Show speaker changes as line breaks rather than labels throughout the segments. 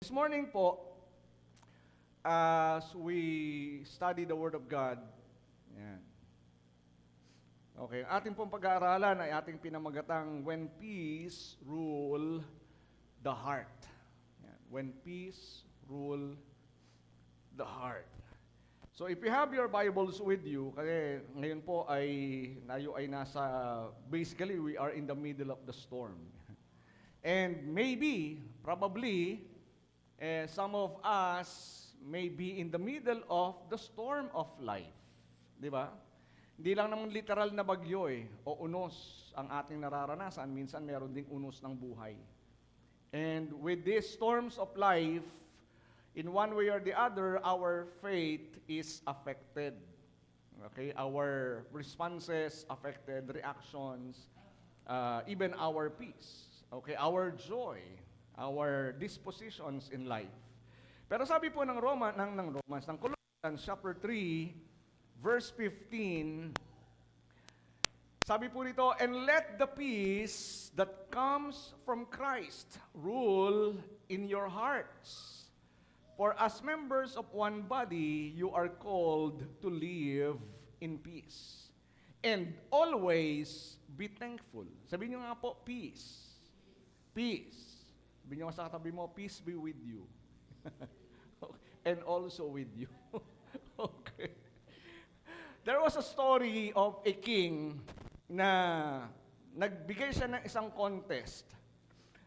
this morning po, as we study the Word of God, yan. Okay, ating pong pag-aaralan ay ating pinamagatang When Peace Rule the Heart. Yan. When Peace Rule the Heart. So if you have your Bibles with you, kasi ngayon po tayo ay nasa, basically we are in the middle of the storm. And maybe, probably, some of us may be in the middle of the storm of life. Di ba? Hindi lang naman literal na bagyo o unos ang ating nararanasan. Minsan meron ding unos ng buhay. And with these storms of life, in one way or the other, our faith is affected. Okay? Our responses affected, reactions, even our peace. Okay? Our joy, our dispositions in life. Pero sabi po ng Colossians chapter 3, verse 15, sabi po nito, and let the peace that comes from Christ rule in your hearts. For as members of one body, you are called to live in peace. And always be thankful. Sabihin nyo nga po, peace. Peace. Sabihin nyo sa katabi mo, peace be with you. And also with you. Okay. There was a story of a king na nagbigay siya ng isang contest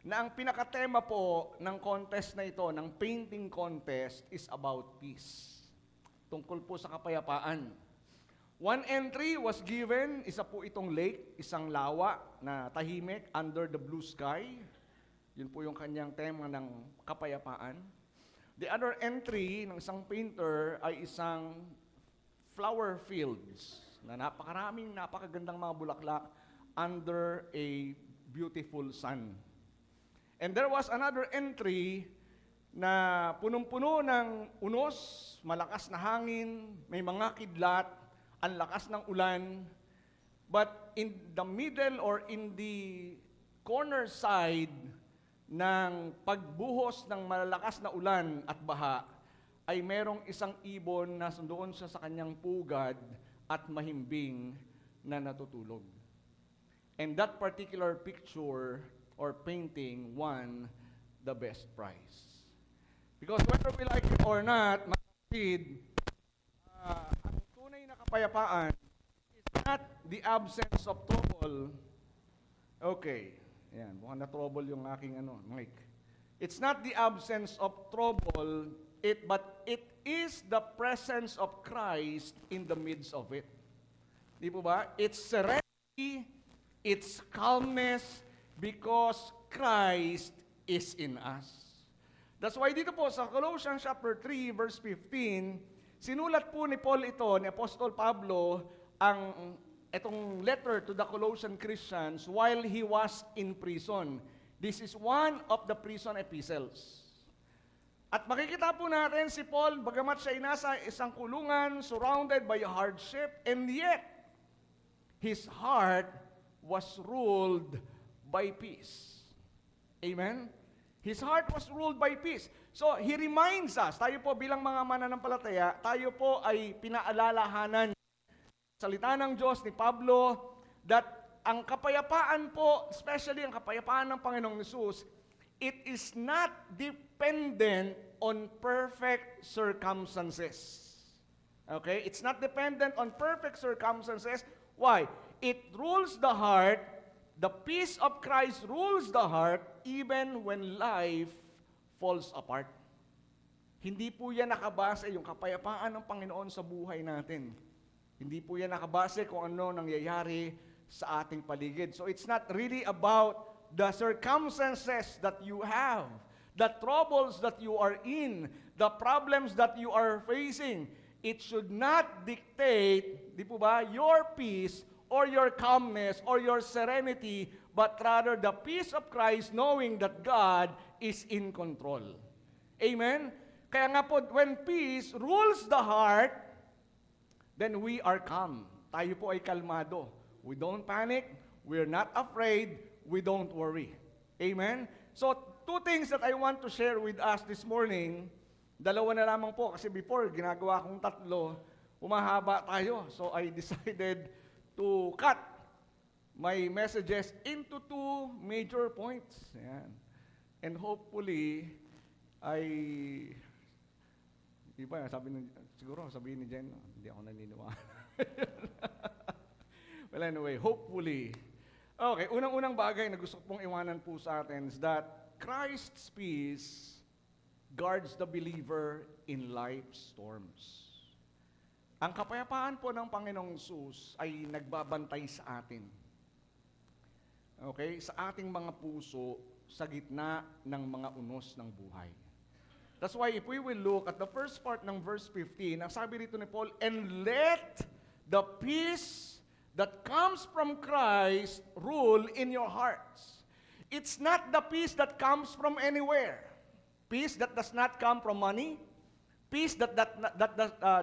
na ang pinakatema po ng contest na ito, ng painting contest, is about peace. Tungkol po sa kapayapaan. One entry was given, isa po itong lake, isang lawa na tahimik under the blue sky. Yun po yung kanyang tema ng kapayapaan. The other entry ng isang painter ay isang flower fields na napakagandang mga bulaklak under a beautiful sun. And there was another entry na punong-puno ng unos, malakas na hangin, may mga kidlat, ang lakas ng ulan. But in the middle or in the corner side ng pagbuhos ng malalakas na ulan at baha, ay merong isang ibon na doon siya sa kanyang pugad at mahimbing na natutulog. And that particular picture or painting won the best prize. Because whether we like it or not, mga kapatid, ang tunay na kapayapaan is not the absence of trouble. Okay, yan, mukhang na trouble yung aking mic. It's not the absence of trouble, but it is the presence of Christ in the midst of it. Di po ba? It's serenity, it's calmness, because Christ is in us. That's why dito po sa Colossians chapter 3, verse 15, sinulat po ni Paul ito, ni Apostol Pablo, itong letter to the Colossian Christians while he was in prison. This is one of the prison epistles. At makikita po natin si Paul, bagamat siya ay nasa isang kulungan, surrounded by hardship, and yet, his heart was ruled by peace. Amen? His heart was ruled by peace. So, he reminds us, tayo po bilang mga mananampalataya, tayo po ay pinaalalahanan salita ng Diyos ni Pablo that ang kapayapaan po, especially ang kapayapaan ng Panginoong Hesus, it is not dependent on perfect circumstances. Okay? It's not dependent on perfect circumstances. Why? It rules the heart. The peace of Christ rules the heart even when life falls apart. Hindi po yan nakabase yung kapayapaan ng Panginoon sa buhay natin. Hindi po yan nakabase kung ano nangyayari sa ating paligid. So it's not really about the circumstances that you have, the troubles that you are in, the problems that you are facing. It should not dictate, di po ba, your peace or your calmness or your serenity, but rather the peace of Christ knowing that God is in control. Amen? Kaya nga po, when peace rules the heart, then we are calm. Tayo po ay kalmado. We don't panic, we're not afraid, we don't worry. Amen? So, two things that I want to share with us this morning. Dalawa na lamang po kasi before, ginagawa kong tatlo, humahaba tayo. So I decided to cut my messages into two major points. Ayan. And hopefully, iba, siguro sabihin ni Jen, hindi ako naniniwala. Well, anyway, hopefully. Okay, unang-unang bagay na gusto ko pong iwanan po sa atin is that Christ's peace guards the believer in life's storms. Ang kapayapaan po ng Panginoong Hesus ay nagbabantay sa atin. Okay? Sa ating mga puso, sa gitna ng mga unos ng buhay. That's why if we will look at the first part ng verse 15, ang sabi rito ni Paul, "And let the peace that comes from Christ rule in your hearts." It's not the peace that comes from anywhere. Peace that does not come from money. Peace that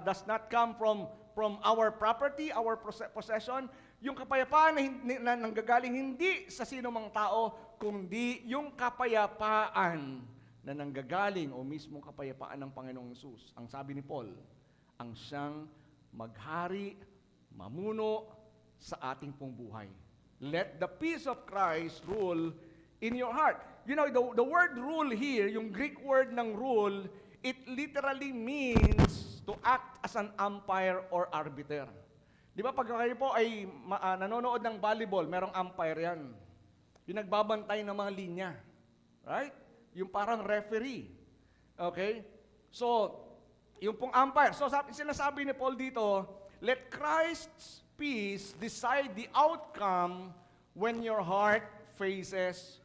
does not come from our property, our possession. Yung kapayapaan na nanggagaling hindi sa sino mang tao, kundi yung kapayapaan na nanggagaling o mismong kapayapaan ng Panginoong Hesus. Ang sabi ni Paul, ang siyang maghari, mamuno sa ating pong buhay. Let the peace of Christ rule in your heart. You know, the word rule here, yung Greek word ng rule, it literally means to act as an umpire or arbiter. Di ba pag kayo po ay nanonood ng volleyball, merong umpire yan. Yung nagbabantay ng mga linya. Right? Yung parang referee. Okay? So, yung pong umpire. So, sinasabi ni Paul dito, let Christ's peace decide the outcome when your heart faces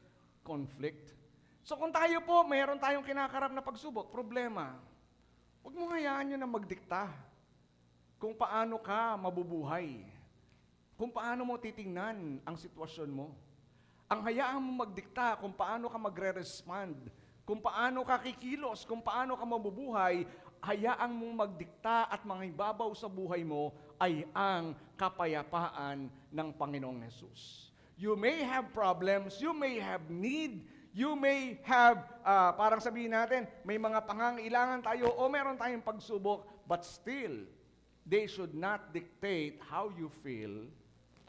conflict. So kung tayo po, mayroon tayong kinakarap na pagsubok, problema, huwag mo hayaan yun na magdikta kung paano ka mabubuhay, kung paano mo titingnan ang sitwasyon mo. Ang hayaan mo magdikta kung paano ka magre-respond, kung paano ka kikilos, kung paano ka mabubuhay, hayaan mong magdikta at mangibabaw sa buhay mo ay ang kapayapaan ng Panginoong Hesus. You may have problems, you may have need, you may have, parang sabihin natin, may mga pangangailangan tayo o meron tayong pagsubok, but still, they should not dictate how you feel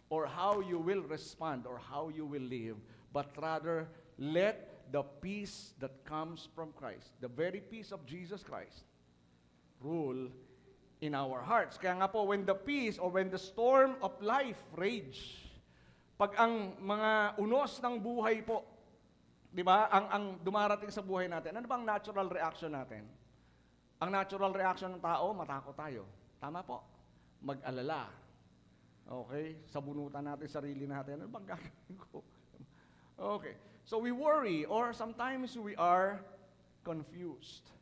or how you will respond or how you will live, but rather, let the peace that comes from Christ, the very peace of Jesus Christ, rule in our hearts. Kaya nga po, when the peace or when the storm of life rage, pag ang mga unos ng buhay po, di ba, ang dumarating sa buhay natin, ano bang natural reaction natin? Ang natural reaction ng tao, matakot tayo. Tama po. Mag-alala. Okay? Sabunutan natin sarili natin. Ano bang gagawin ko? Okay. So we worry or sometimes we are confused.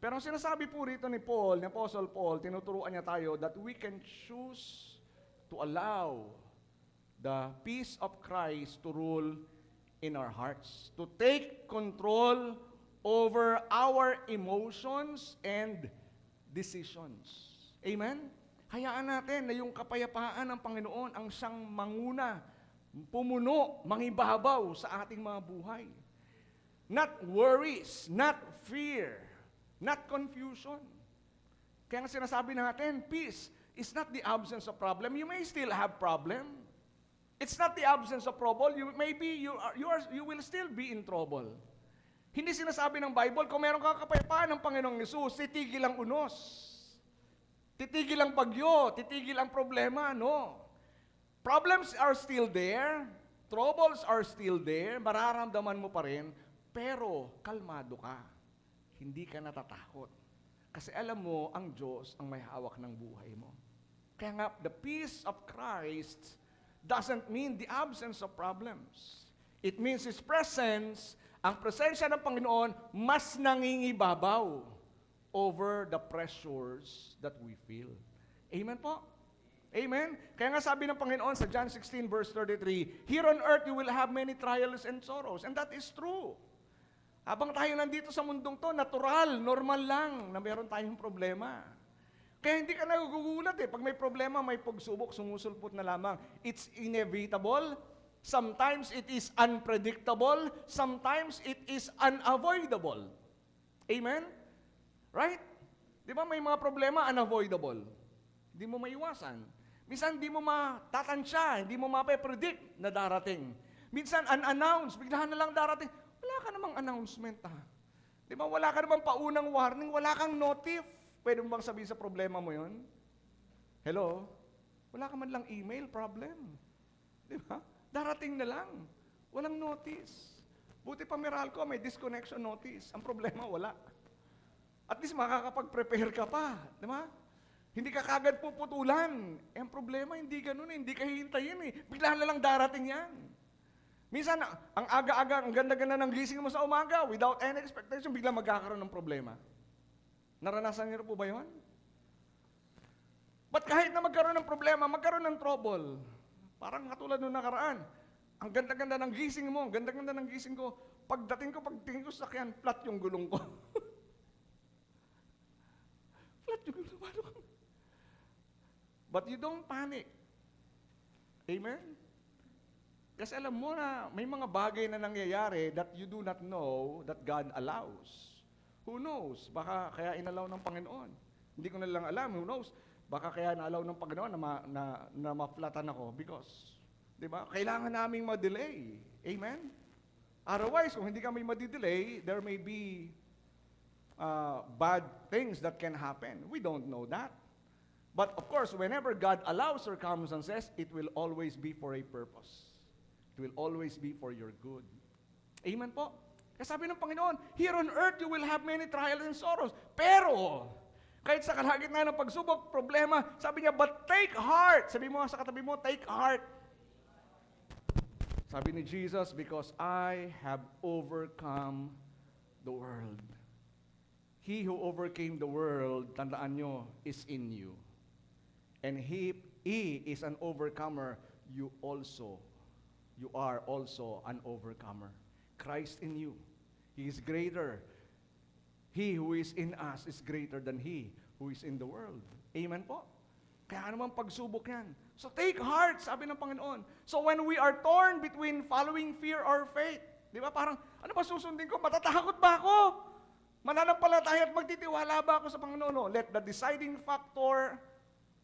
Pero ang sinasabi po rito ni Paul, ni Apostle Paul, tinuturuan niya tayo that we can choose to allow the peace of Christ to rule in our hearts, to take control over our emotions and decisions. Amen? Hayaan natin na yung kapayapaan ng Panginoon ang siyang manguna, pumuno, mangibabaw sa ating mga buhay. Not worries, not fear, not confusion. Kaya nga sinasabi natin, peace is not the absence of problem. You may still have problem. It's not the absence of trouble. You will still be in trouble. Hindi sinasabi ng Bible, kung meron kang kapayapaan ng Panginoong Hesus, titigil ang unos. Titigil ang bagyo, titigil ang problema, no. Problems are still there, troubles are still there, mararamdaman mo pa rin, pero kalmado ka. Hindi ka natatakot. Kasi alam mo, ang Diyos ang may hawak ng buhay mo. Kaya nga, the peace of Christ doesn't mean the absence of problems. It means His presence, ang presensya ng Panginoon, mas nangingibabaw over the pressures that we feel. Amen po? Amen? Kaya nga sabi ng Panginoon sa John 16 verse 33, "Here on earth you will have many trials and sorrows." And that is true. Habang tayo nandito sa mundong to, natural, normal lang na meron tayong problema. Kaya hindi ka nagugulat eh. Pag may problema, may pagsubok, sumusulpot na lamang. It's inevitable. Sometimes it is unpredictable. Sometimes it is unavoidable. Amen? Right? Di ba may mga problema unavoidable? Hindi mo maiwasan. Minsan hindi mo matatansya, hindi mo mape-predict na darating. Minsan unannounced, biglaan na lang darating. Wala ka namang announcement Di ba wala ka namang paunang warning, wala kang notif. Pwede mo bang sabihin sa problema mo yon? Hello? Wala ka man lang email problem. Di ba? Darating na lang. Walang notice. Buti pa Meralco, may disconnection notice. Ang problema, wala. At least makakapag-prepare ka pa. Di ba? Hindi ka kagad puputulan. Ang problema, hindi ganun hindi ka hihintayin Bigla na lang darating yan. Minsan, ang aga-aga, ang ganda-ganda ng gising mo sa umaga, without any expectation, bigla magkakaroon ng problema. Naranasan niyo po ba yun? But kahit na magkaroon ng problema, magkaroon ng trouble. Parang katulad nung nakaraan. Ang ganda-ganda ng gising mo, ang ganda-ganda ng gising ko. Pagdating ko sa sakyan, flat yung gulong ko. Flat yung gulong ko. But you don't panic. Amen? Kasi alam mo na may mga bagay na nangyayari that you do not know that God allows. Who knows? Baka kaya inalaw ng Panginoon. Hindi ko na lang alam. Who knows? Baka kaya naalaw ng Panginoon na ma-flatan ako because, di ba? Kailangan naming ma-delay. Amen? Otherwise, kung hindi kami ma-delay, there may be bad things that can happen. We don't know that. But of course, whenever God allows circumstances, it will always be for a purpose. It will always be for your good. Amen po? Kasi sabi ng Panginoon, here on earth you will have many trials and sorrows. Pero, kahit sa kalagitnaan ng pagsubok, problema, sabi niya, but take heart. Sabi mo sa katabi mo, take heart. Sabi ni Jesus, because I have overcome the world. He who overcame the world, tandaan nyo, is in you. And he is an overcomer, you are also an overcomer. Christ in you. He is greater. He who is in us is greater than he who is in the world. Amen po? Kaya naman pagsubok yan. So take heart, sabi ng Panginoon. So when we are torn between following fear or faith, di ba parang, ano ba susundin ko? Matatakot ba ako? Mananampalataya at magtitiwala ba ako sa Panginoon? No. Let the deciding factor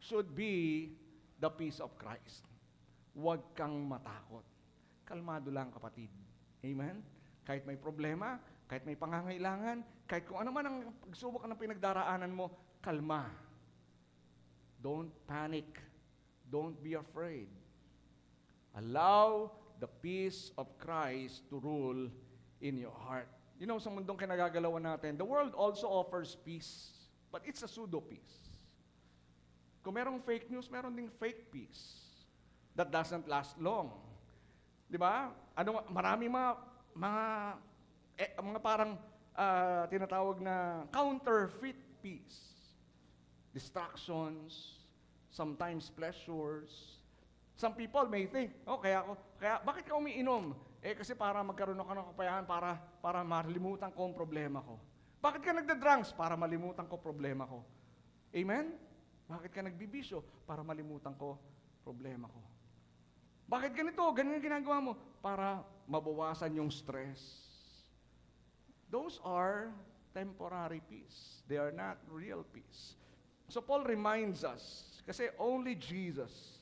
should be the peace of Christ. Huwag kang matakot. Kalmado lang, kapatid. Amen? Kahit may problema, kahit may pangangailangan, kahit kung ano man ang pagsubok ng pinagdaraanan mo, kalma. Don't panic. Don't be afraid. Allow the peace of Christ to rule in your heart. You know, sa mundong kinagagalawan natin, the world also offers peace, but it's a pseudo-peace. Kung merong fake news, meron ding fake peace that doesn't last long. Di ba? Marami mga parang tinatawag na counterfeit peace. Distractions, sometimes pleasures. Some people may think, kaya bakit ka umiinom? Kasi para magkaroon ako ng kapayahan, para malimutan ko ang problema ko. Bakit ka nagda-drugs? Para malimutan ko problema ko. Amen? Bakit ka nagbibisyo? Para malimutan ko problema ko. Bakit ganito? Ganun ang ginagawa mo? Para mabawasan yung stress. Those are temporary peace. They are not real peace. So Paul reminds us, kasi only Jesus,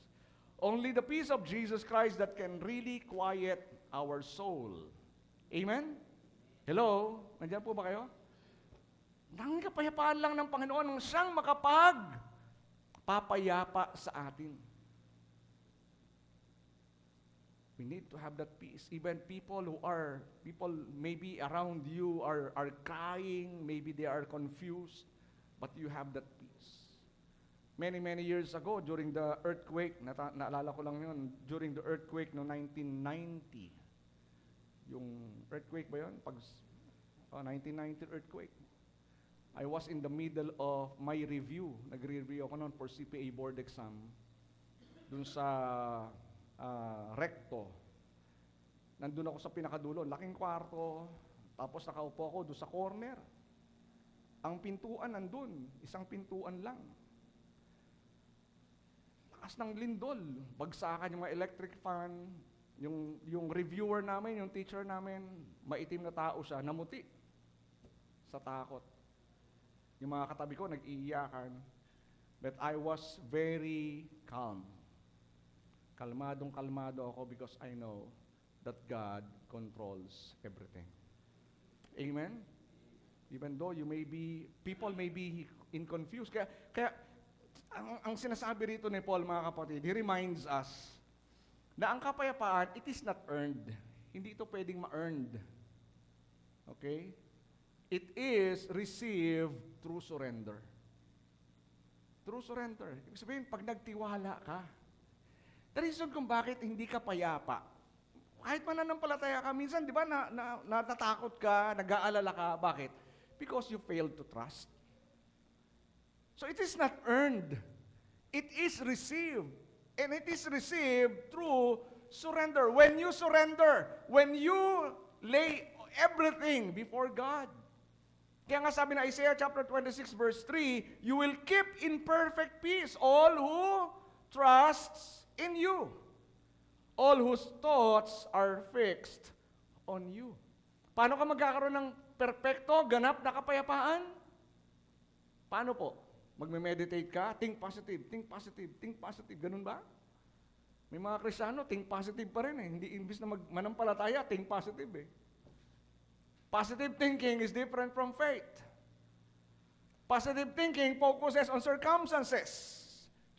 only the peace of Jesus Christ that can really quiet our soul. Amen? Hello? Nandiyan po ba kayo? Nang kapayapaan lang ng Panginoon nang siyang papayapa sa atin. We need to have that peace. Even people maybe around you are crying, maybe they are confused, but you have that peace. Many years ago, during the earthquake, naalala ko lang yun, during the earthquake no 1990, yung earthquake ba yun? 1990 earthquake. I was in the middle of my review. Nagre-review ako noon for CPA board exam. Dun sa recto. Nandun ako sa pinakadulo, laking kwarto, tapos nakaupo ako doon sa corner. Ang pintuan nandun, isang pintuan lang. Lakas ng lindol, bagsakan yung mga electric fan, Yung reviewer namin, yung teacher namin, maitim na tao siya, namuti sa takot. Yung mga katabi ko, nag-iiyakan. But I was very calm. Kalmadong-kalmado ako because I know that God controls everything. Amen? Even though people may be in confused. Kaya ang sinasabi rito ni Paul, mga kapatid, he reminds us na ang kapayapaan, it is not earned. Hindi ito pwedeng ma-earned. Okay? It is received through surrender. Through surrender. Ibig sabihin, pag nagtiwala ka, the reason kung bakit hindi ka payapa, kahit mananampalataya ka, minsan, di ba, natatakot ka, nag-aalala ka. Bakit? Because you failed to trust. So it is not earned. It is received. And it is received through surrender. When you surrender, when you lay everything before God. Kaya nga sabi na Isaiah chapter 26 verse 3, you will keep in perfect peace all who trusts in you. All whose thoughts are fixed on you. Paano ka magkakaroon ng perpekto, ganap na kapayapaan? Paano po? Magme-meditate ka, think positive, think positive, think positive. Ganun ba? May mga Kristiyano, think positive pa rin eh. Hindi, imbis na manampalataya, think positive eh. Positive thinking is different from faith. Positive thinking focuses on circumstances,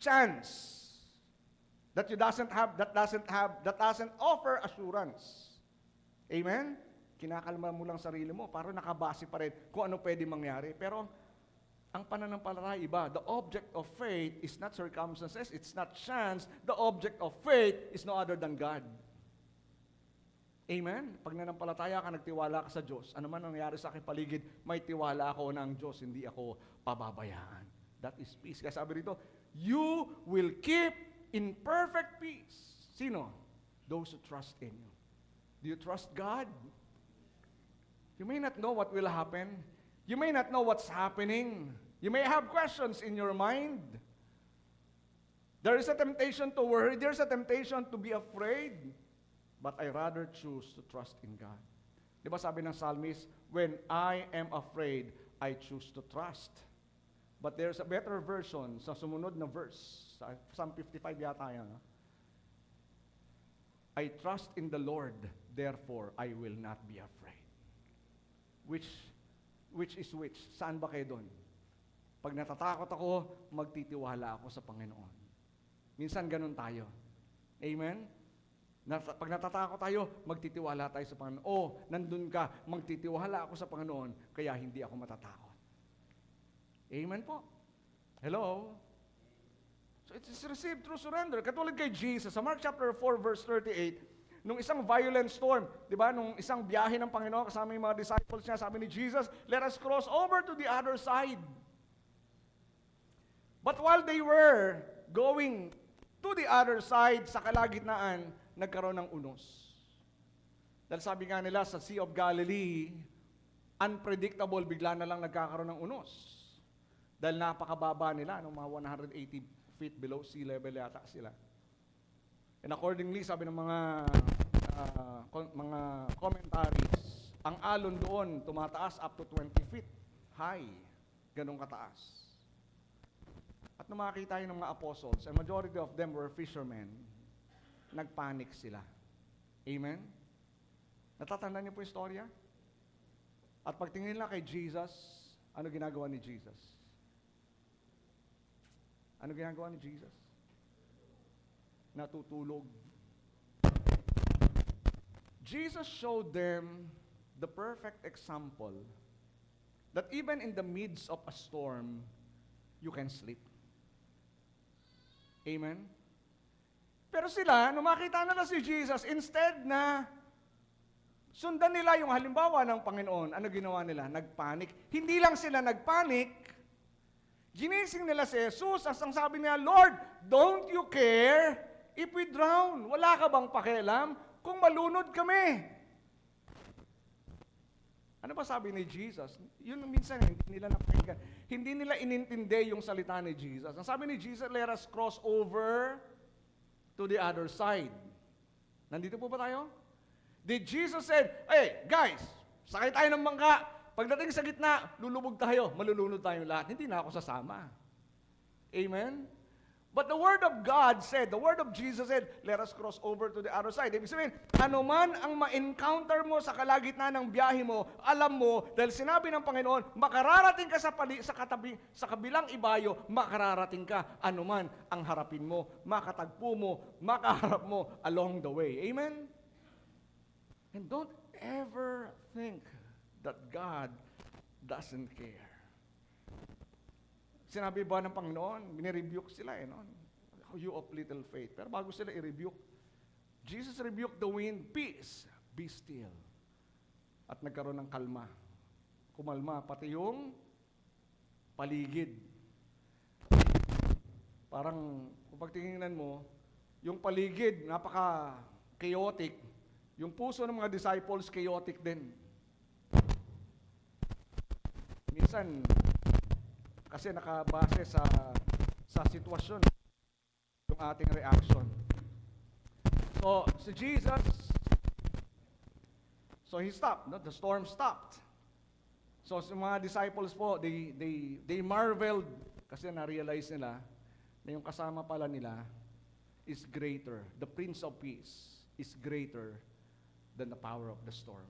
chance, that doesn't offer assurance. Amen? Kinakalma mo lang sarili mo para nakabase pa rin kung ano pwede mangyari. Pero ang pananampalataya iba. The object of faith is not circumstances, it's not chance. The object of faith is no other than God. Amen? Pag nanampalataya ka, nagtiwala ka sa Diyos, ano man nangyari sa aking paligid, may tiwala ako na ang Diyos, hindi ako pababayaan. That is peace. Kaya sabi rito, you will keep in perfect peace. Sino? Those who trust in you. Do you trust God? You may not know what will happen. You may not know what's happening. You may have questions in your mind. There is a temptation to worry. There is a temptation to be afraid. But I rather choose to trust in God. Di ba sabi ng psalmist, when I am afraid, I choose to trust. But there's a better version sa sumunod na verse. Sa Psalm 55 yata yan. I trust in the Lord, therefore I will not be afraid. Which is which? Saan ba kayo doon? Pag natatakot ako, magtitiwala ako sa Panginoon. Minsan ganun tayo. Amen? Pag natatakot tayo, magtitiwala tayo sa Panginoon. O, nandun ka, magtitiwala ako sa Panginoon, kaya hindi ako matatakot. Amen po. Hello? So it is received through surrender. Katulad kay Jesus, sa Mark chapter 4, verse 38, nung isang violent storm, di ba, nung isang biyahe ng Panginoon, kasama yung mga disciples niya, sabi ni Jesus, let us cross over to the other side. But while they were going to the other side, sa kalagitnaan, nagkaroon ng unos. Dahil sabi nga nila sa Sea of Galilee, unpredictable, bigla na lang nagkakaroon ng unos. Dahil napakababa nila, mga 180 feet below sea level yata sila. And accordingly, sabi ng mga commentaries, ang alon doon tumataas up to 20 feet high. Ganong kataas. At nung makakita yun ng mga apostles, and majority of them were fishermen, nagpanic sila. Amen? Natatandaan niyo po yung storya? At pagtingin nila kay Jesus, ano ginagawa ni Jesus? Ano ginagawa ni Jesus? Natutulog. Jesus showed them the perfect example that even in the midst of a storm, you can sleep. Amen? Pero sila, nung makita nila si Jesus, instead na sundan nila yung halimbawa ng Panginoon, ano ginawa nila? Nagpanik. Hindi lang sila nagpanik, ginising nila si Jesus, as ang sabi niya, Lord, don't you care if we drown? Wala ka bang pakialam kung malunod kami? Ano ba sabi ni Jesus? Yun minsan hindi nila napakinggan. Hindi nila inintindi yung salita ni Jesus. Ang sabi ni Jesus, let us cross over to the other side. Nandito po ba tayo? Did Jesus said, hey, guys, sakay tayo ng bangka. Pagdating sa gitna, lulubog tayo. Malulunod tayong lahat. Hindi na ako sasama. Amen? But the Word of God said, the Word of Jesus said, let us cross over to the other side. Ibig sabihin, ano man ang ma-encounter mo sa kalagitnaan ng biyahe mo, alam mo, dahil sinabi ng Panginoon, makararating ka sa kabilang ibayo, makararating ka, ano man ang harapin mo, makatagpo mo, makaharap mo along the way. Amen? And don't ever think that God doesn't care. Sinabi ba ng Panginoon, binirebuke sila no? You of little faith. Pero bago sila i-rebuke, Jesus rebuked the wind, peace, be still. At nagkaroon ng kalma. Kumalma, pati yung paligid. Parang, kung pagtingnan mo, yung paligid, napaka-chaotic. Yung puso ng mga disciples, chaotic din. Minsan, kasi nakabase sa sitwasyon yung ating reaction. So, si Jesus, so he stopped, no? The storm stopped. So, sa mga disciples po, they marveled kasi na-realize nila na yung kasama pala nila is greater. The Prince of Peace is greater than the power of the storm.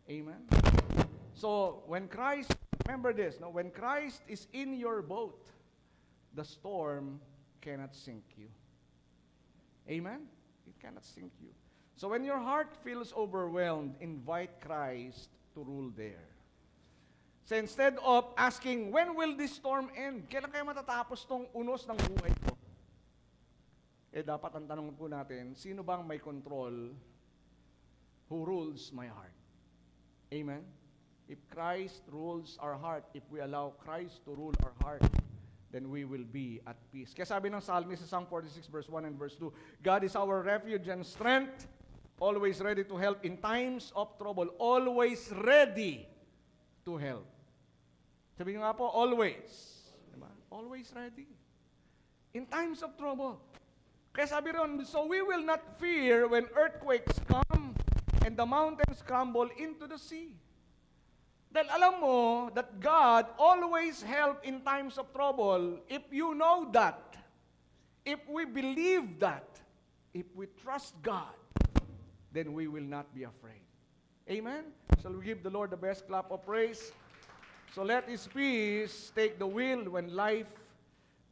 Amen? So, when Christ, remember this, no? When Christ is in your boat, the storm cannot sink you. Amen? It cannot sink you. So when your heart feels overwhelmed, invite Christ to rule there. So instead of asking, when will this storm end? Kailan kaya matatapos tong unos ng buhay ko? Dapat ang tanong po natin, sino bang may control who rules my heart? Amen? If Christ rules our heart, if we allow Christ to rule our heart, then we will be at peace. Kaya sabi ng Psalmist sa Psalm 46 verse 1 and verse 2, God is our refuge and strength, always ready to help in times of trouble. Always ready to help. Sabi nga po, always. Diba? Always ready. In times of trouble. Kaya sabi ron, so we will not fear when earthquakes come and the mountains crumble into the sea. Dahil alam mo that God always help in times of trouble. If you know that, if we believe that, if we trust God, then we will not be afraid. Amen? Shall we give the Lord the best clap of praise? So let His peace take the wheel when life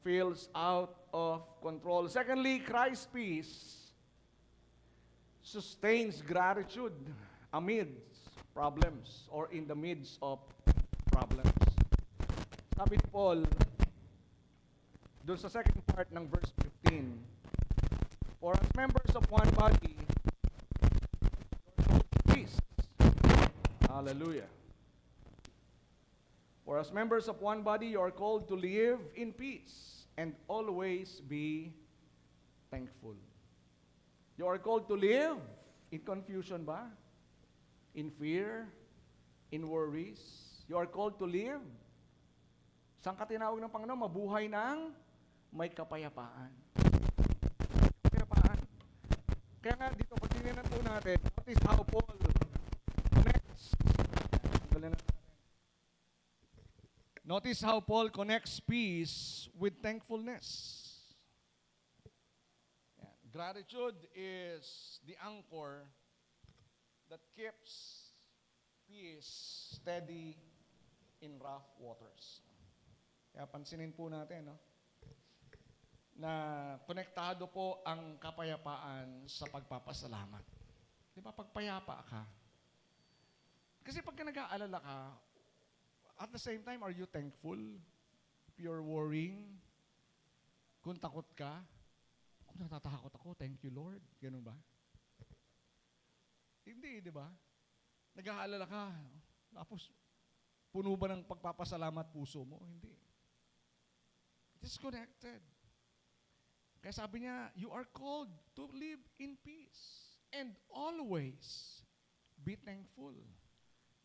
feels out of control. Secondly, Christ's peace sustains gratitude amidst problems or in the midst of problems. Sabi ni Paul, doon sa second part ng verse 15, for as members of one body, peace. Hallelujah. For as members of one body, you are called to live in peace and always be thankful. You are called to live in confusion ba? In fear, in worries. You are called to live. Saan ka tinawag ng Panginoon? Mabuhay ng may kapayapaan. Kapayapaan. Kaya nga dito, pag tinignan po natin, notice how Paul connects. Notice how Paul connects peace with thankfulness. Gratitude is the anchor that keeps peace steady in rough waters. Kaya pansinin po natin, no? Na konektado po ang kapayapaan sa pagpapasalamat. Di ba, pagpayapa ka? Kasi pagka nag-aalala ka, at the same time, are you thankful? If you're worrying, kung takot ka, kung natatakot ako, thank you, Lord. Ganun ba? Hindi, di ba? Nag-aalala ka, tapos puno ba ng pagpapasalamat puso mo? Hindi. Disconnected. Kaya sabi niya, you are called to live in peace and always be thankful.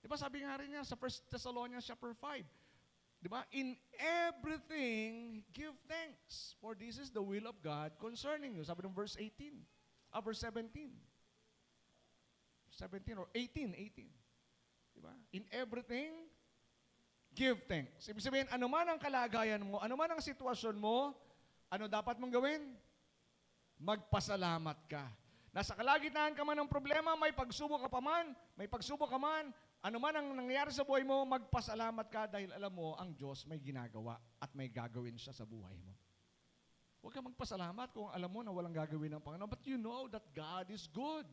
Di ba sabi nga rin niya sa 1 Thessalonians chapter 5, di ba? In everything, give thanks, for this is the will of God concerning you. Sabi ng verse 17. 17 or 18. Diba? In everything, give thanks. Ibig sabihin, ano man ang kalagayan mo, ano man ang sitwasyon mo, ano dapat mong gawin? Magpasalamat ka. Nasa kalagitnaan ka man ng problema, may pagsubok ka man, ano man ang nangyayari sa buhay mo, magpasalamat ka dahil alam mo, ang Diyos may ginagawa at may gagawin siya sa buhay mo. Huwag ka magpasalamat kung alam mo na walang gagawin ng Panginoon, but you know that God is good.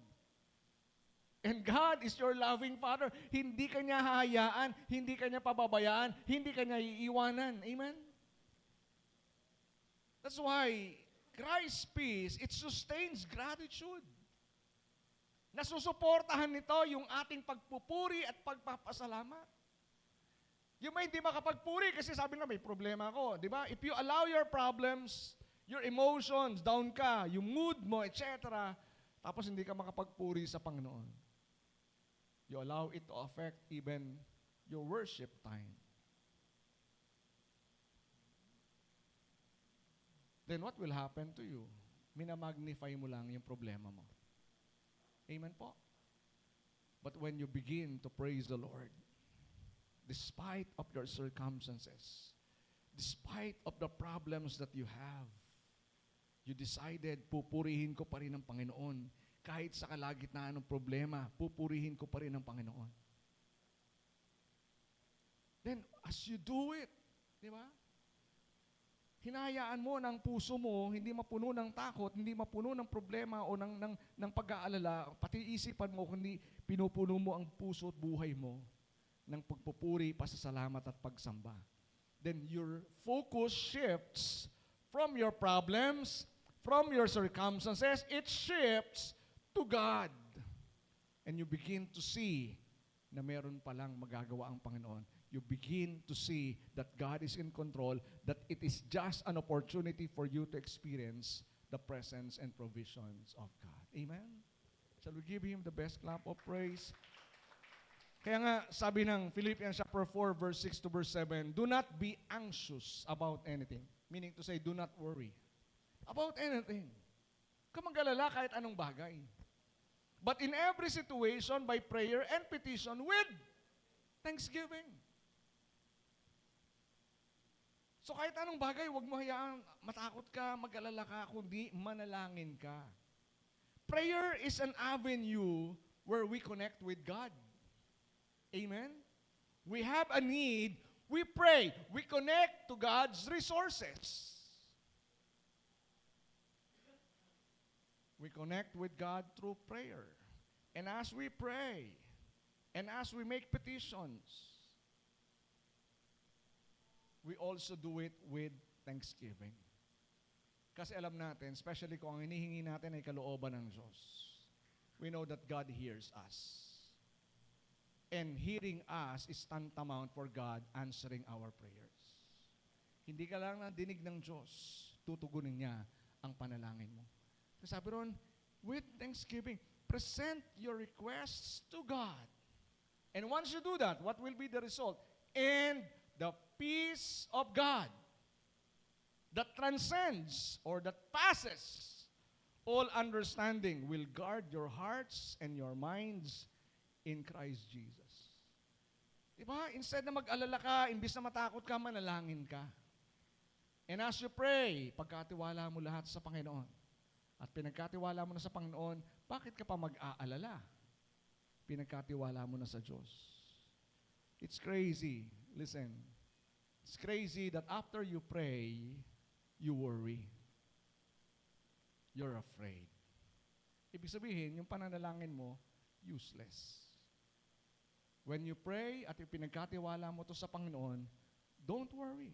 And God is your loving Father. Hindi ka niya hahayaan, hindi ka niya pababayaan, hindi ka niya iiwanan. Amen? That's why Christ's peace, it sustains gratitude. Nasusuportahan nito yung ating pagpupuri at pagpapasalamat. Yung may hindi makapagpuri kasi sabi nga may problema ako. Di ba? If you allow your problems, your emotions, down ka, yung mood mo, etc., tapos hindi ka makapagpuri sa Panginoon. You allow it to affect even your worship time. Then what will happen to you? Minamagnify mo lang yung problema mo. Amen po? But when you begin to praise the Lord, despite of your circumstances, despite of the problems that you have, you decided, pupurihin ko pa rin ang Panginoon. Kahit sa kalagitnaan ng problema, pupurihin ko pa rin ang Panginoon. Then, as you do it, di ba? Hinayaan mo ng puso mo, hindi mapuno ng takot, hindi mapuno ng problema o ng pag-aalala, pati isipan mo, kundi pinupuno mo ang puso at buhay mo ng pagpupuri, pasasalamat at pagsamba. Then your focus shifts from your problems, from your circumstances, it shifts to God. And you begin to see na meron palang magagawa ang Panginoon. You begin to see that God is in control, that it is just an opportunity for you to experience the presence and provisions of God. Amen? Shall we give Him the best clap of praise? Kaya nga, sabi ng Philippians chapter 4, verse 6 to verse 7, do not be anxious about anything. Meaning to say, do not worry about anything. Huwag ka mag-alala kahit anong bagay. But in every situation, by prayer and petition with thanksgiving. So kahit anong bagay, huwag mo hayaan matakot ka, mag-alala ka, kundi manalangin ka. Prayer is an avenue where we connect with God. Amen? We have a need, we pray, we connect to God's resources. We connect with God through prayer. And as we pray, and as we make petitions, we also do it with thanksgiving. Kasi alam natin, especially kung ang hinihingi natin ay kalooban ng Diyos, we know that God hears us. And hearing us is tantamount for God answering our prayers. Hindi ka lang nadinig ng Diyos, tutugunin niya ang panalangin mo. Sabi ron, with thanksgiving, present your requests to God. And once you do that, what will be the result? And the peace of God that transcends or that passes all understanding will guard your hearts and your minds in Christ Jesus. Diba? Instead na mag-alala ka, imbis na matakot ka, manalangin ka. And as you pray, pagkatiwala mo lahat sa Panginoon, at pinagkatiwala mo na sa Panginoon, bakit ka pa mag-aalala? Pinagkatiwala mo na sa Diyos. It's crazy. Listen. It's crazy that after you pray, you worry. You're afraid. Ibig sabihin, yung pananalangin mo, useless. When you pray at pinagkatiwala mo to sa Panginoon, don't worry.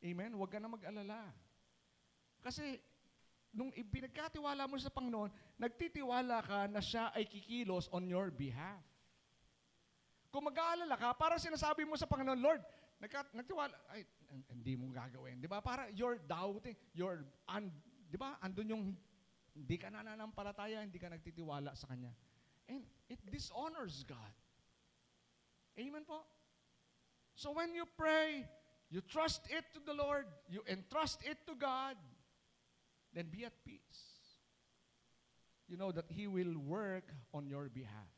Amen? Huwag ka na mag-alala. Kasi, nung ipinagkatiwala mo sa Panginoon, nagtitiwala ka na siya ay kikilos on your behalf. Kung mag-aalala ka, para sinasabi mo sa Panginoon, Lord, nagtiwala, ay, hindi mo gagawin. Di ba? Para you're doubting, di ba? Andun yung, hindi ka nananampalataya, hindi ka nagtitiwala sa Kanya. And it dishonors God. Amen po? So when you pray, you trust it to the Lord, you entrust it to God, then be at peace. you know that He will work on your behalf.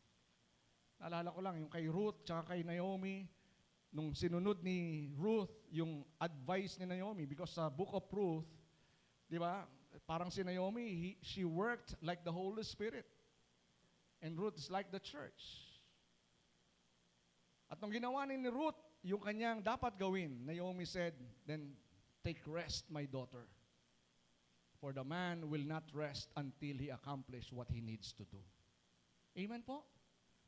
Naalala ko lang, yung kay Ruth tsaka kay Naomi, nung sinunod ni Ruth yung advice ni Naomi, because sa book of Ruth, di ba, parang si Naomi, she worked like the Holy Spirit. And Ruth is like the church. At nung ginawa ni Ruth, yung kanyang dapat gawin, Naomi said, then take rest, my daughter. For the man will not rest until he accomplish what he needs to do. Amen po?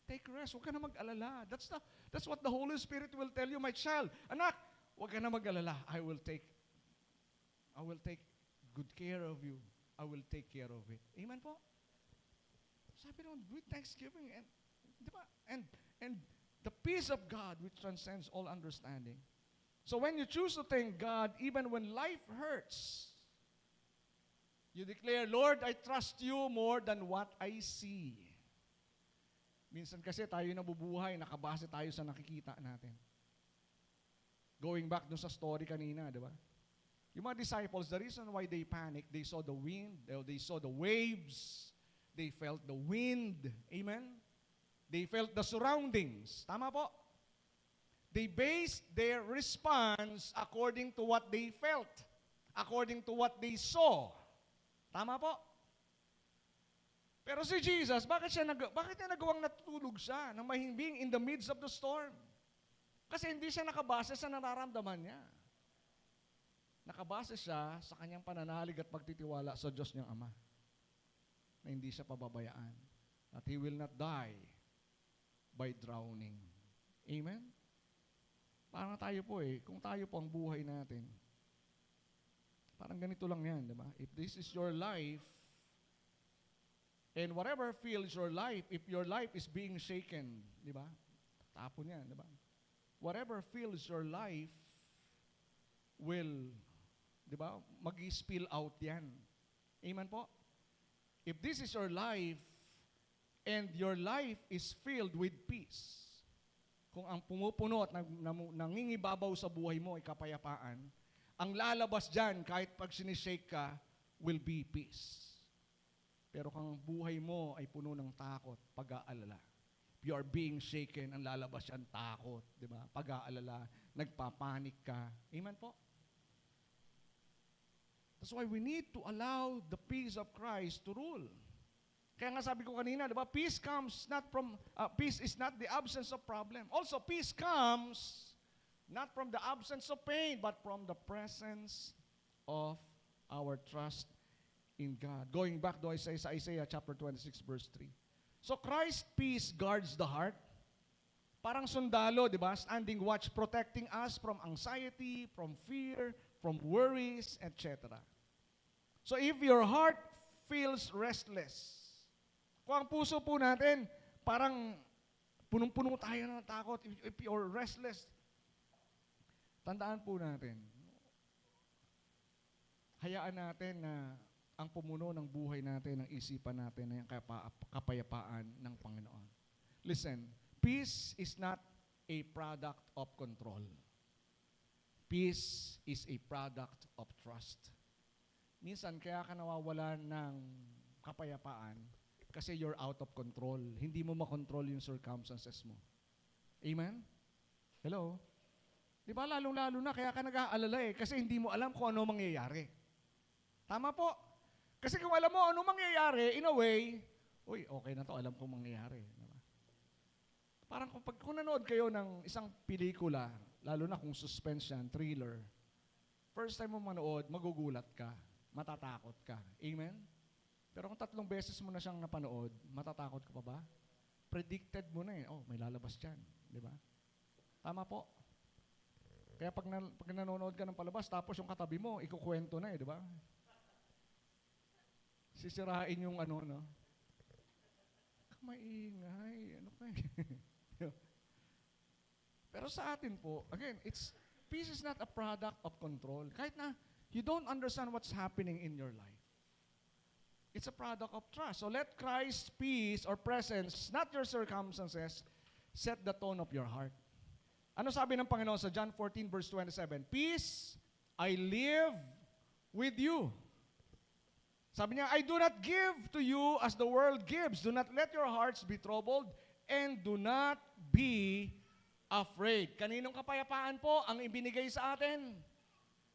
Take rest. Huwag ka na mag-alala. That's what the Holy Spirit will tell you, my child. Anak, huwag ka na mag-alala. I will take good care of you. I will take care of it. Amen po? Sabi naman, with thanksgiving. And, di ba? And the peace of God which transcends all understanding. So when you choose to thank God, even when life hurts, you declare, Lord, I trust you more than what I see. Minsan kasi tayo nabubuhay, nakabase tayo sa nakikita natin. Going back dun sa story kanina, di ba? Yung mga disciples, the reason why they panicked, they saw the wind, they saw the waves, they felt the wind. Amen? They felt the surroundings. Tama po? They based their response according to what they felt, according to what they saw. Tama po? Pero si Jesus, bakit niya nagawang natutulog siya ng mahimbing in the midst of the storm? Kasi hindi siya nakabase sa nararamdaman niya. Nakabase siya sa kanyang pananalig at pagtitiwala sa Diyos niyang Ama. Na hindi siya pababayaan. That He will not die by drowning. Amen? Parang tayo po kung tayo po ang buhay natin, parang ganito lang yan, di ba? If this is your life, and whatever fills your life, if your life is being shaken, di ba? Tapon yan, di ba? Whatever fills your life will, di ba? Mag-spill out yan. Amen po? If this is your life, and your life is filled with peace, kung ang pumupuno at nangingibabaw sa buhay mo ay kapayapaan, ang lalabas dyan, kahit pag sinishake ka, will be peace. Pero kung ang buhay mo ay puno ng takot, pag-aalala, you are being shaken, ang lalabas yan, takot, di ba? Pag-aalala, nagpapanik ka. Amen po? That's why we need to allow the peace of Christ to rule. Kaya nga sabi ko kanina, di ba? Peace is not the absence of problem. Also, peace comes not from the absence of pain, but from the presence of our trust in God. Going back to Isaiah chapter 26, verse 3. So Christ's peace guards the heart. Parang sundalo, di ba? Standing watch, protecting us from anxiety, from fear, from worries, etc. So if your heart feels restless, kung ang puso po natin, parang punong-puno tayo ng takot, if you're restless, tandaan po natin, hayaan natin na ang pumuno ng buhay natin, ng isipan natin, na yung kapayapaan ng Panginoon. Listen, peace is not a product of control. Peace is a product of trust. Minsan, kaya ka nawawalan ng kapayapaan kasi you're out of control. Hindi mo makontrol yung circumstances mo. Amen? Hello? Di ba, lalong-lalo na, kaya ka nag-aalala kasi hindi mo alam kung ano mangyayari. Tama po. Kasi kung alam mo ano mangyayari, in a way, uy, okay na to, alam kong mangyayari. Diba? Parang kung nanood kayo ng isang pelikula, lalo na kung suspense yan, thriller, first time mo manood, magugulat ka, matatakot ka. Amen? Pero kung 3 beses mo na siyang napanood, matatakot ka pa ba? Predicted mo na oh, may lalabas dyan. Di ba? Tama po. Kaya pag nanonood ka ng palabas, tapos yung katabi mo, ikukwento na di ba? Sisirain yung no? Maingay, ano kayo? Pero sa atin po, again, peace is not a product of control. Kahit na you don't understand what's happening in your life. It's a product of trust. So let Christ's peace or presence, not your circumstances, set the tone of your heart. Ano sabi ng Panginoon sa John 14 verse 27? Peace I live with you. Sabi niya, I do not give to you as the world gives. Do not let your hearts be troubled and do not be afraid. Kaninong kapayapaan po ang ibinigay sa atin?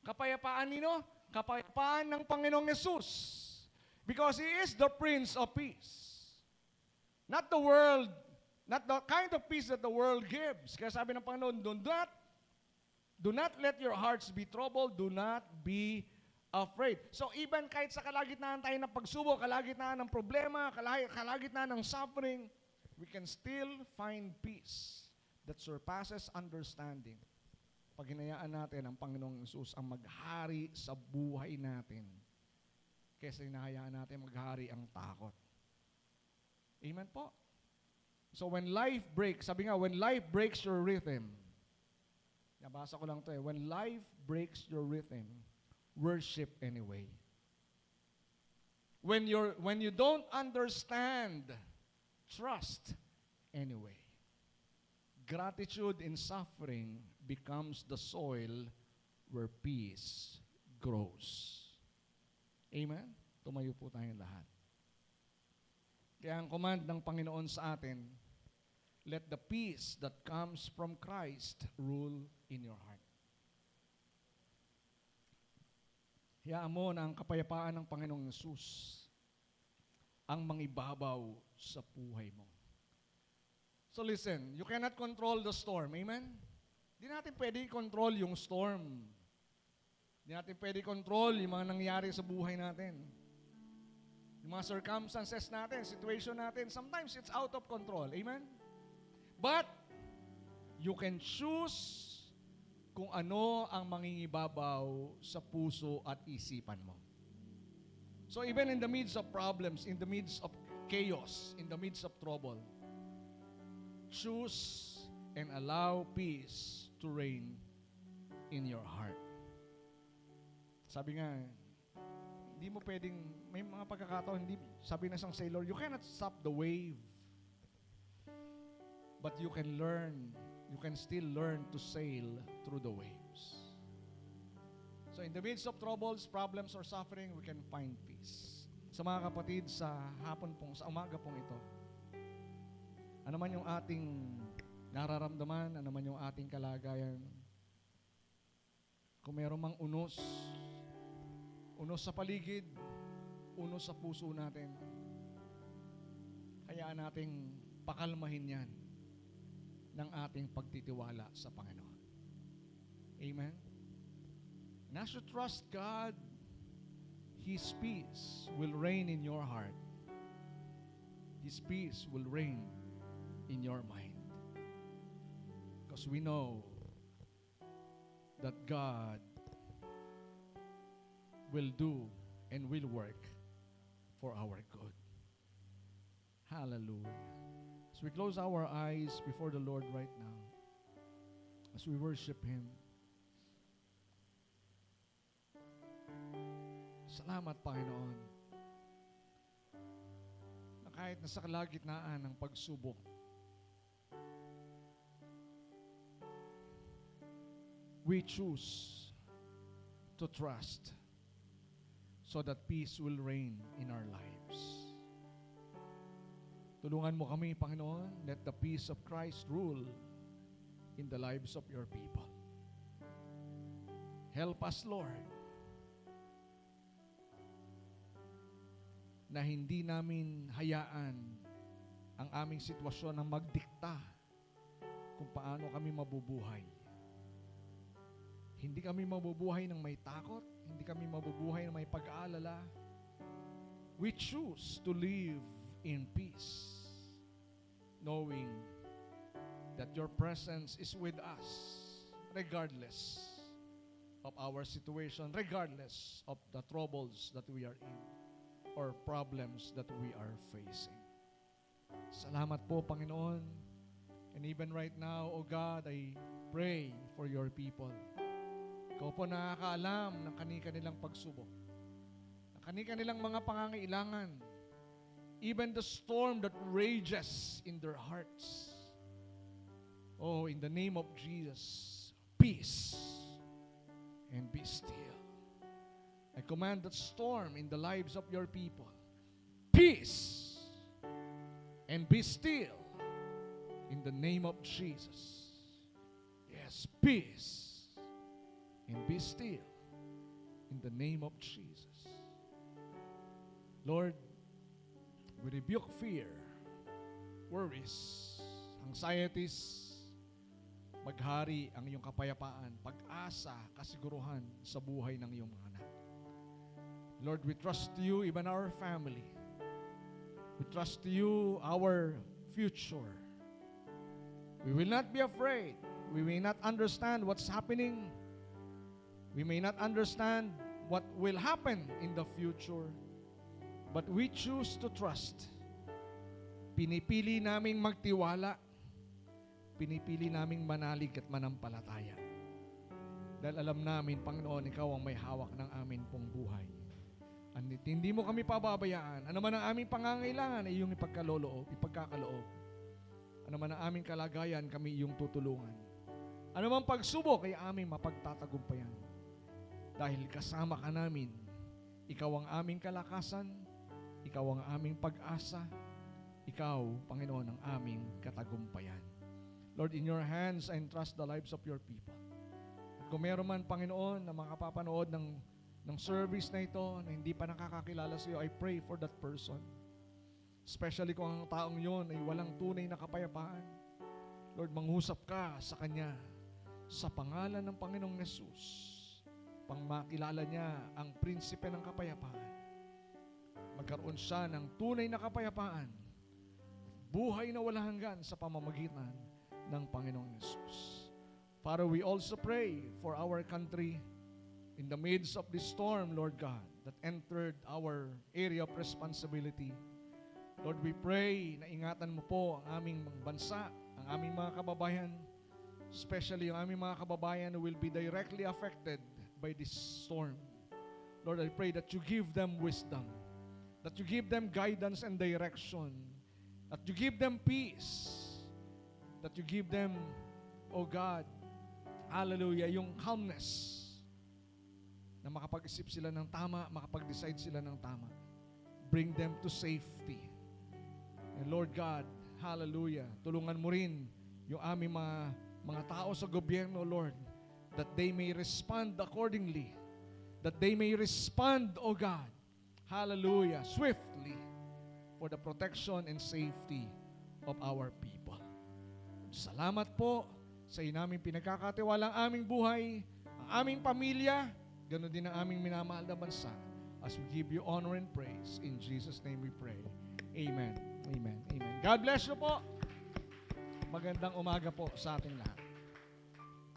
Kapayapaan nino? Kapayapaan ng Panginoong Yesus. Because He is the Prince of Peace. Not the world, not the kind of peace that the world gives. Kaya sabi ng Panginoon, do not let your hearts be troubled, do not be afraid. So even kahit sa kalagitnaan tayo ng pagsubok, kalagitnaan ng problema, kalagitnaan ng suffering, we can still find peace that surpasses understanding. Pag hinayaan natin ang Panginoong Yesus ang maghari sa buhay natin, kaysa hinahayaan natin maghari ang takot. Amen po. So when life breaks, sabi nga, when life breaks your rhythm, nabasa ko lang to when life breaks your rhythm, worship anyway. When you don't understand, trust anyway. Gratitude in suffering becomes the soil where peace grows. Amen? Tumayo po tayong lahat. Kaya ang command ng Panginoon sa atin, let the peace that comes from Christ rule in your heart. Hayaan mo na ang kapayapaan ng Panginoong Yesus ang mangibabaw sa buhay mo. So listen, you cannot control the storm. Amen? Di natin pwede i-control yung storm. Di natin pwede i-control yung mga nangyari sa buhay natin. Yung mga circumstances natin, situation natin, sometimes it's out of control. Amen? But, you can choose kung ano ang mangingibabaw sa puso at isipan mo. So even in the midst of problems, in the midst of chaos, in the midst of trouble, choose and allow peace to reign in your heart. Sabi nga, hindi mo pwedeng, may mga pagkakataon, sabi na isang sailor, you cannot stop the wave. But you can still learn to sail through the waves. So in the midst of troubles, problems, or suffering, we can find peace. Sa mga kapatid, sa umaga pong ito, ano man yung ating nararamdaman, ano man yung ating kalagayan, kung meron mang unos sa paligid, unos sa puso natin, hayaan nating pakalmahin yan ng ating pagtitiwala sa Panginoon. Amen? And as you trust God, His peace will reign in your heart. His peace will reign in your mind. Because we know that God will do and will work for our good. Hallelujah. As we close our eyes before the Lord right now, as we worship Him, salamat, Panginoon, na kahit nasa kalagitnaan ng pagsubok, we choose to trust so that peace will reign in our lives. Tulungan mo kami, Panginoon, let the peace of Christ rule in the lives of your people. Help us, Lord, na hindi namin hayaan ang aming sitwasyon na magdikta kung paano kami mabubuhay. Hindi kami mabubuhay ng may takot, hindi kami mabubuhay ng may pag-aalala. We choose to live in peace, knowing that your presence is with us, regardless of our situation, regardless of the troubles that we are in, or problems that we are facing. Salamat po, Panginoon. And even right now, O God, I pray for your people. Ikaw po nakakaalam ng kani-kanilang pagsubok, ng kani-kanilang mga pangangailangan, even the storm that rages in their hearts. Oh, in the name of Jesus, peace and be still. I command that storm in the lives of your people. Peace and be still in the name of Jesus. Yes, peace and be still in the name of Jesus. Lord, we rebuke fear, worries, anxieties. Maghari ang iyong kapayapaan, pag-asa, kasiguruhan sa buhay ng iyong mga anak. Lord, we trust you, even our family. We trust you, our future. We will not be afraid. We may not understand what's happening. We may not understand what will happen in the future. But we choose to trust. Pinipili naming magtiwala. Pinipili naming manalig at manampalataya. Dahil alam namin, Panginoon, Ikaw ang may hawak ng amin pong buhay. Hindi mo kami pababayaan. Ano man ang aming pangangailangan ay iyong ipagkakaloob. Ano man ang aming kalagayan, kami iyong tutulungan. Ano man pagsubok ay aming mapagtatagumpayan. Dahil kasama ka namin, Ikaw ang aming kalakasan, Ikaw ang aming pag-asa, Ikaw, Panginoon, ang aming katagumpayan. Lord, in your hands, I entrust the lives of your people. At kung meron man, Panginoon, na makapapanood ng service na ito, na hindi pa nakakakilala sa iyo, I pray for that person. Especially kung ang taong yon ay walang tunay na kapayapaan. Lord, mangusap ka sa kanya sa pangalan ng Panginoong Yesus, pang makilala niya ang prinsipe ng kapayapaan. Magkaroon siya ng tunay na kapayapaan, buhay na walang hanggan sa pamamagitan ng Panginoong Yesus. Father, we also pray for our country in the midst of this storm, Lord God, that entered our area of responsibility. Lord, we pray na ingatan mo po ang aming bansa, ang aming mga kababayan, especially ang aming mga kababayan who will be directly affected by this storm. Lord, I pray that you give them wisdom, that you give them guidance and direction, that you give them peace, that you give them, oh God, hallelujah, yung calmness, na makapag-isip sila ng tama, makapag-decide sila ng tama. Bring them to safety. And Lord God, hallelujah, tulungan mo rin yung aming mga tao sa gobyerno, Lord, that they may respond accordingly, that they may respond, oh God, hallelujah, swiftly for the protection and safety of our people. Salamat po sa inaming pinagkakatiwala ang aming buhay, ang aming pamilya, ganoon din ang aming minamahal na bansa. As we give you honor and praise, in Jesus' name we pray. Amen. Amen. Amen. God bless you po. Magandang umaga po sa ating lahat.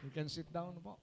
You can sit down po.